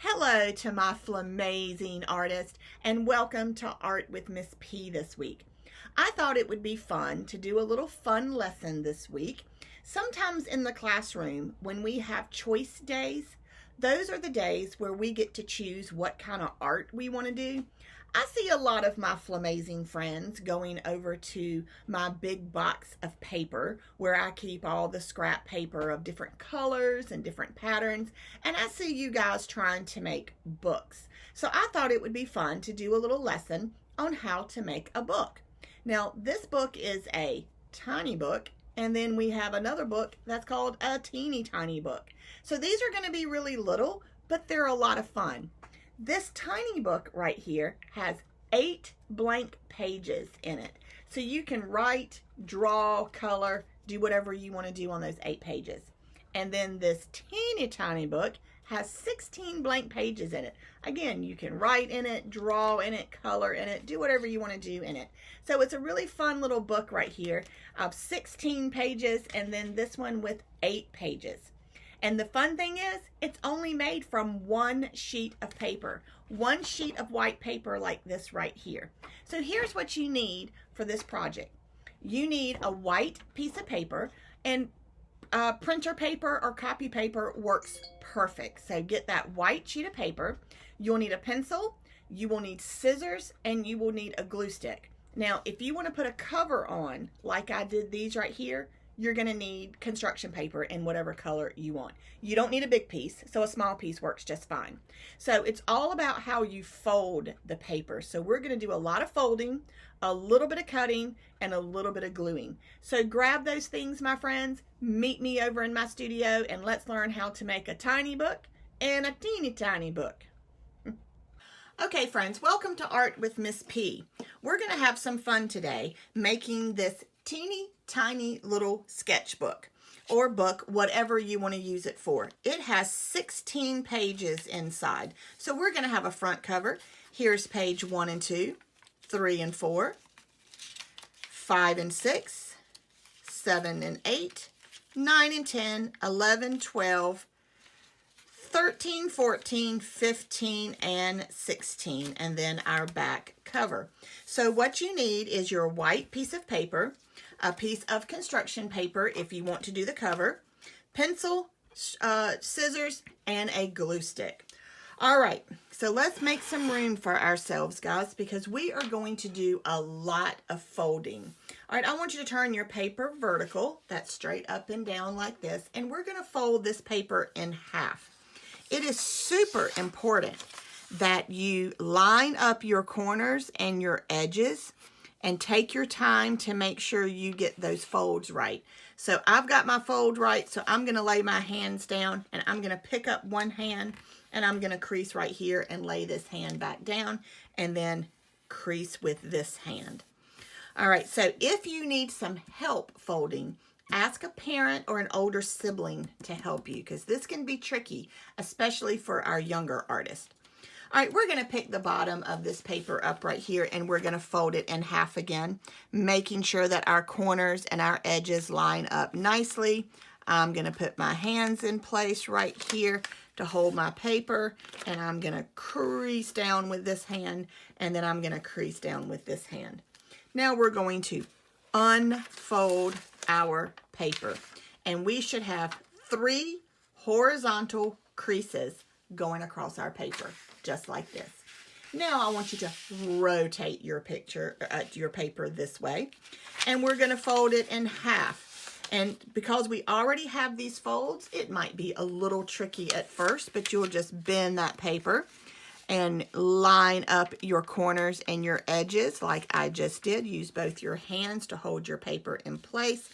Hello to my flamazing artist, and welcome to Art with Miss P this week. I thought it would be fun to do a little fun lesson this week. Sometimes in the classroom, when we have choice days, those are the days where we get to choose what kind of art we want to do. I see a lot of my flamazing friends going over to my big box of paper where I keep all the scrap paper of different colors and different patterns, and I see you guys trying to make books. So I thought it would be fun to do a little lesson on how to make a book. Now, this book is a tiny book, and then we have another book that's called a teeny tiny book. So these are going to be really little, but they're a lot of fun. This tiny book right here has 8 blank pages in it. So you can write, draw, color, do whatever you want to do on those 8 pages. And then this teeny tiny book has 16 blank pages in it. Again, you can write in it, draw in it, color in it, do whatever you want to do in it. So it's a really fun little book right here of 16 pages, and then this one with 8 pages. And the fun thing is, it's only made from one sheet of paper, one sheet of white paper like this right here. So here's what you need for this project. You need a white piece of paper, and printer paper or copy paper works perfect. So get that white sheet of paper. You'll need a pencil, you will need scissors, and you will need a glue stick. Now, if you want to put a cover on, like I did these right here, you're going to need construction paper in whatever color you want. You don't need a big piece, so a small piece works just fine. So it's all about how you fold the paper. So we're going to do a lot of folding, a little bit of cutting, and a little bit of gluing. So grab those things, my friends, meet me over in my studio, and let's learn how to make a tiny book and a teeny tiny book. Okay, friends, welcome to Art with Miss P. We're going to have some fun today making this teeny tiny little sketchbook or book, whatever you want to use it for. It has 16 pages inside. So we're going to have a front cover. Here's page 1 and 2, 3 and 4, 5 and 6, 7 and 8, 9 and 10, 11, 12, 13, 14, 15, and 16, and then our back cover. So what you need is your white piece of paper, a piece of construction paper if you want to do the cover, pencil, scissors, and a glue stick. All right, so let's make some room for ourselves, guys, because we are going to do a lot of folding. All right, I want you to turn your paper vertical. That's straight up and down like this, and we're going to fold this paper in half. It is super important that you line up your corners and your edges and take your time to make sure you get those folds right. So I've got my fold right, so I'm going to lay my hands down, and I'm going to pick up one hand, and I'm going to crease right here and lay this hand back down, and then crease with this hand. All right, so if you need some help folding, ask a parent or an older sibling to help you, because this can be tricky, especially for our younger artists. All right, we're going to pick the bottom of this paper up right here, and we're going to fold it in half again, making sure that our corners and our edges line up nicely. I'm going to put my hands in place right here to hold my paper, and I'm going to crease down with this hand, and then I'm going to crease down with this hand. Now we're going to unfold our paper, and we should have 3 horizontal creases going across our paper, just like this. Now I want you to rotate your paper this way, and we're going to fold it in half. And because we already have these folds, it might be a little tricky at first, but you'll just bend that paper and line up your corners and your edges like I just did. Use both your hands to hold your paper in place,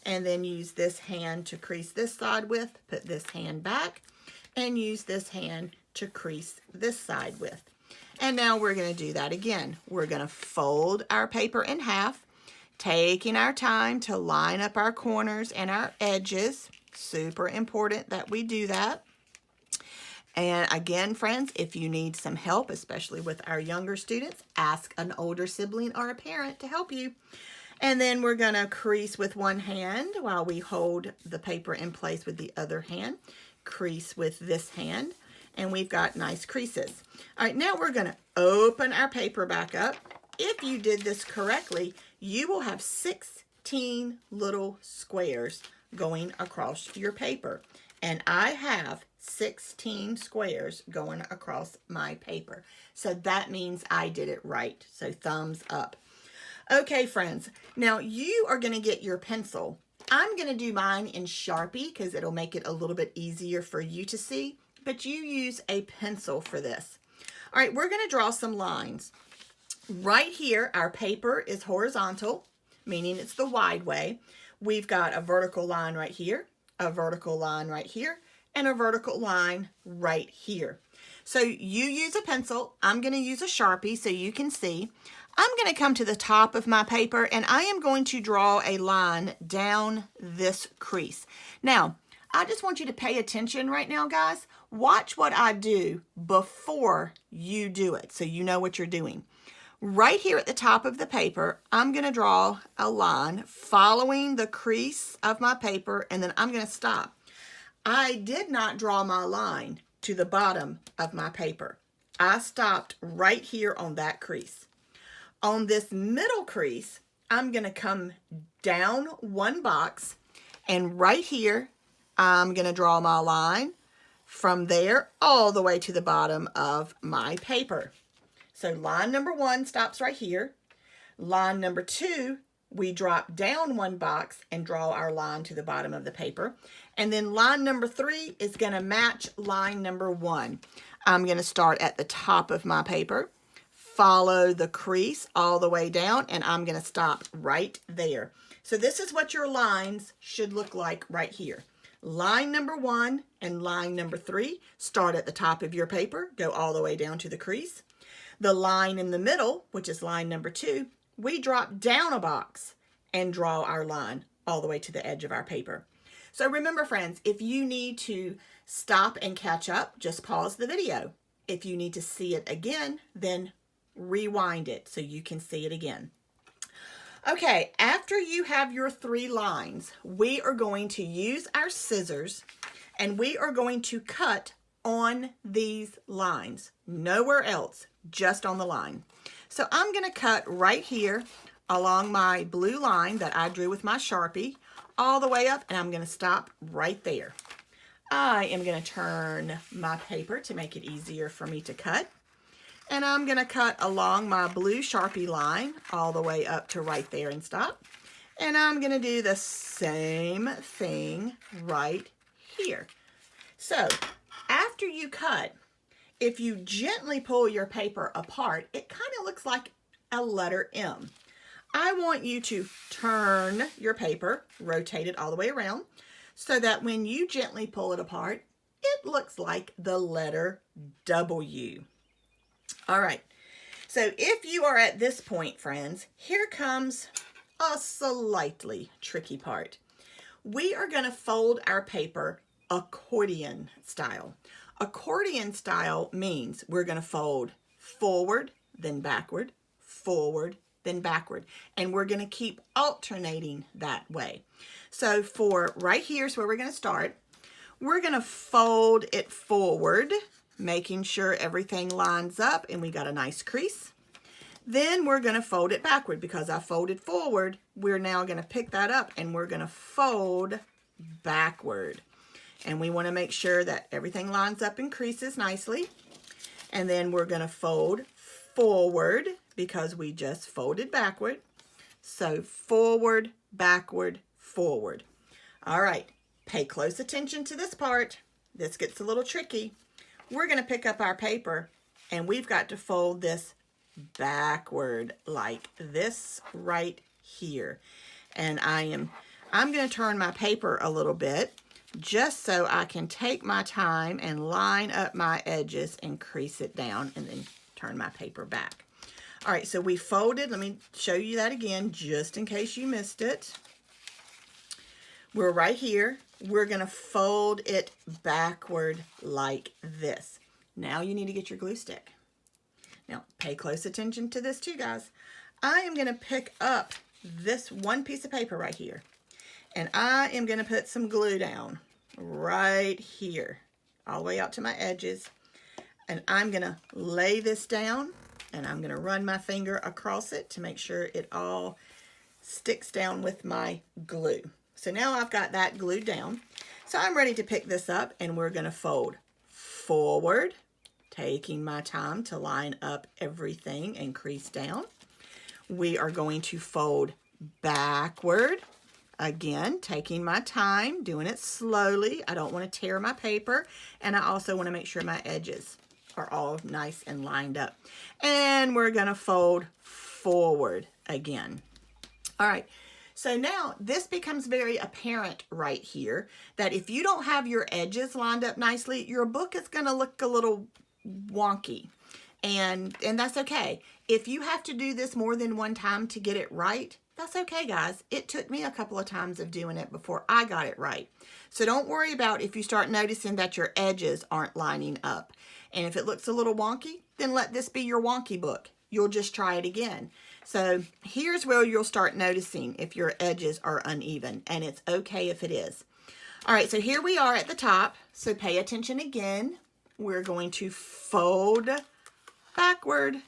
and then use this hand to crease this side with, put this hand back, and use this hand to crease this side with. And now we're going to do that again. We're going to fold our paper in half, taking our time to line up our corners and our edges. Super important that we do that. And again, friends, if you need some help, especially with our younger students, ask an older sibling or a parent to help you. And then we're going to crease with one hand while we hold the paper in place with the other hand. Crease with this hand. and we've got nice creases. All right, now we're gonna open our paper back up. If you did this correctly, you will have 16 little squares going across your paper. And I have 16 squares going across my paper. So that means I did it right. So thumbs up. Okay, friends, now you are going to get your pencil. I'm going to do mine in Sharpie because it'll make it a little bit easier for you to see, but you use a pencil for this. All right, we're going to draw some lines. Right here, our paper is horizontal, meaning it's the wide way. We've got a vertical line right here, a vertical line right here, and a vertical line right here. So you use a pencil. I'm going to use a Sharpie so you can see. I'm going to come to the top of my paper and I am going to draw a line down this crease. Now, I just want you to pay attention right now, guys. Watch what I do before you do it so you know what you're doing. Right here at the top of the paper, I'm going to draw a line following the crease of my paper, and then I'm going to stop. I did not draw my line to the bottom of my paper. I stopped right here on that crease. On this middle crease, I'm going to come down one box, and right here, I'm going to draw my line from there all the way to the bottom of my paper. So line number 1 stops right here. Line number 2, we drop down one box and draw our line to the bottom of the paper. And then line number 3 is going to match line number 1. I'm going to start at the top of my paper, follow the crease all the way down, and I'm going to stop right there. So this is what your lines should look like right here. Line number 1 and line number 3 start at the top of your paper, go all the way down to the crease. The line in the middle, which is line number 2, we drop down a box and draw our line all the way to the edge of our paper. So remember, friends, if you need to stop and catch up, just pause the video. If you need to see it again, then rewind it so you can see it again. Okay, after you have your 3 lines, we are going to use our scissors and we are going to cut on these lines. Nowhere else, just on the line. So I'm going to cut right here along my blue line that I drew with my Sharpie all the way up, and I'm going to stop right there. I am going to turn my paper to make it easier for me to cut. And I'm going to cut along my blue Sharpie line all the way up to right there and stop. And I'm going to do the same thing right here. So after you cut, if you gently pull your paper apart, it kind of looks like a letter M. I want you to turn your paper, rotate it all the way around, so that when you gently pull it apart, it looks like the letter W. All right, so if you are at this point, friends, here comes a slightly tricky part. We are going to fold our paper accordion style. Accordion style means we're going to fold forward, then backward, forward, then backward. And we're going to keep alternating that way. So for right here's where we're going to start. We're going to fold it forward, making sure everything lines up and we got a nice crease. Then we're going to fold it backward because I folded forward. We're now going to pick that up and we're going to fold backward. And we want to make sure that everything lines up and creases nicely. And then we're going to fold forward because we just folded backward. So forward, backward, forward. All right, pay close attention to this part. This gets a little tricky. We're going to pick up our paper and we've got to fold this backward like this right here. And I'm going to turn my paper a little bit just so I can take my time and line up my edges and crease it down and then turn my paper back. All right, so we folded. Let me show you that again just in case you missed it. We're right here. We're going to fold it backward like this. Now you need to get your glue stick. Now pay close attention to this too, guys. I am going to pick up this one piece of paper right here. And I am going to put some glue down right here, all the way out to my edges. And I'm going to lay this down, and I'm going to run my finger across it to make sure it all sticks down with my glue. So now I've got that glued down. So I'm ready to pick this up, and we're going to fold forward, taking my time to line up everything and crease down. We are going to fold backward, again, taking my time, doing it slowly. I don't want to tear my paper, and I also want to make sure my edges are all nice and lined up. And we're going to fold forward again. All right, so now this becomes very apparent right here that if you don't have your edges lined up nicely, your book is going to look a little wonky. And that's okay. If you have to do this more than one time to get it right, that's okay, guys. It took me a couple of times of doing it before I got it right. So don't worry about if you start noticing that your edges aren't lining up. And if it looks a little wonky, then let this be your wonky book. You'll just try it again. So here's where you'll start noticing if your edges are uneven, and it's okay if it is. All right, so here we are at the top. So pay attention again. We're going to fold backward.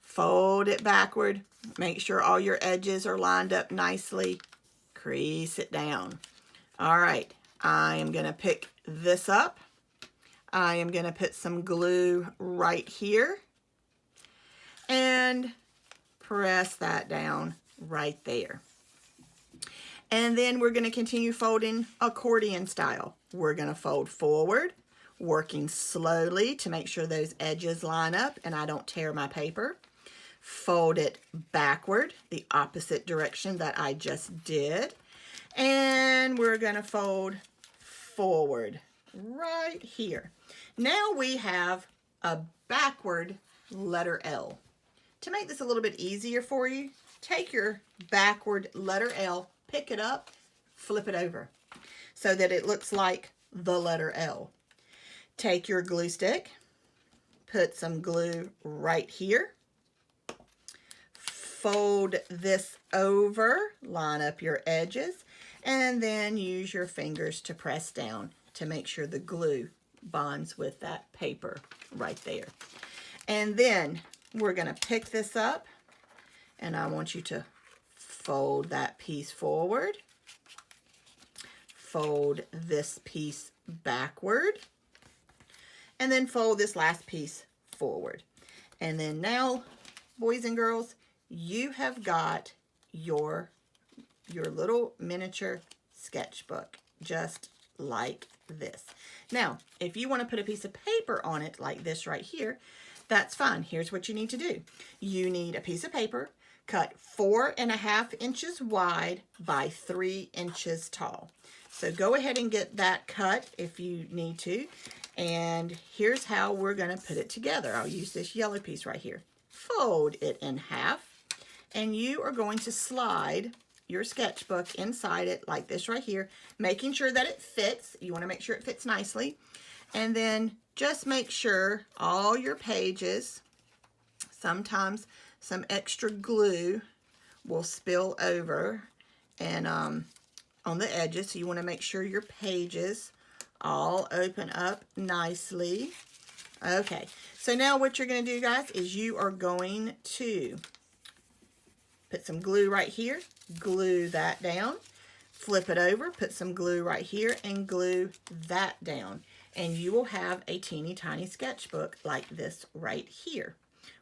Fold it backward. Make sure all your edges are lined up nicely. Crease it down. All right, I am going to pick this up. I am going to put some glue right here and press that down right there. And then we're going to continue folding accordion style. We're going to fold forward, working slowly to make sure those edges line up and I don't tear my paper. Fold it backward, the opposite direction that I just did. And we're going to fold forward right here. Now we have a backward letter L. To make this a little bit easier for you, take your backward letter L, pick it up, flip it over so that it looks like the letter L. Take your glue stick, put some glue right here, fold this over, line up your edges, and then use your fingers to press down to make sure the glue bonds with that paper right there. And then we're going to pick this up, and I want you to fold that piece forward, fold this piece backward, and then fold this last piece forward. And then now, boys and girls, you have got your little miniature sketchbook, just like this. Now, if you want to put a piece of paper on it like this right here, that's fine. Here's what you need to do. You need a piece of paper cut 4.5 inches wide by 3 inches tall. So go ahead and get that cut if you need to. And here's how we're going to put it together. I'll use this yellow piece right here. Fold it in half, and you are going to slide your sketchbook inside it like this right here, making sure that it fits. You want to make sure it fits nicely. And then just make sure all your pages, sometimes some extra glue will spill over and on the edges. So you want to make sure your pages all open up nicely. Okay, so now what you're going to do, guys, is you are going to put some glue right here, glue that down, flip it over, put some glue right here, and glue that down. And you will have a teeny tiny sketchbook like this right here,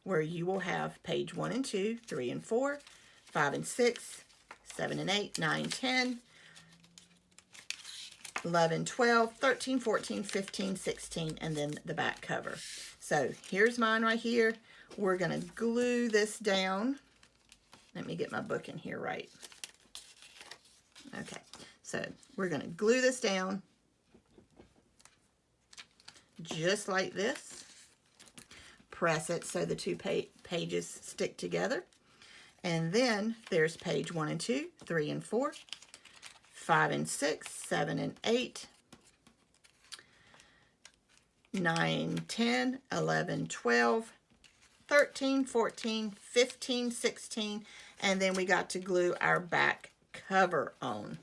where you will have page 1 and 2, 3 and 4, 5 and 6, 7 and 8, 9, 10, 11, 12, 13, 14, 15, 16, and then the back cover. So here's mine right here. We're going to glue this down. Let me get my book in here right. Okay, so we're going to glue this down just like this. Press it so the two pages stick together. And then there's page 1 and 2, 3 and 4, 5 and 6, 7 and 8, 9, 10, 11, 12, 13, 14, 15, 16, and then we got to glue our back cover on.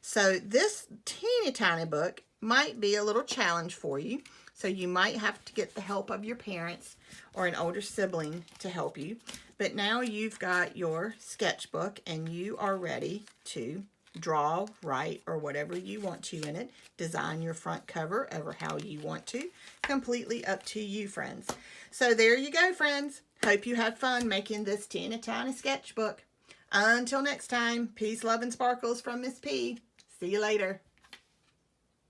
So this teeny tiny book might be a little challenge for you. So you might have to get the help of your parents or an older sibling to help you. But now you've got your sketchbook and you are ready to draw, write, or whatever you want to in it. Design your front cover over how you want to. Completely up to you, friends. So there you go, friends. Hope you had fun making this teeny tiny sketchbook. Until next time, peace, love, and sparkles from Miss P. See you later.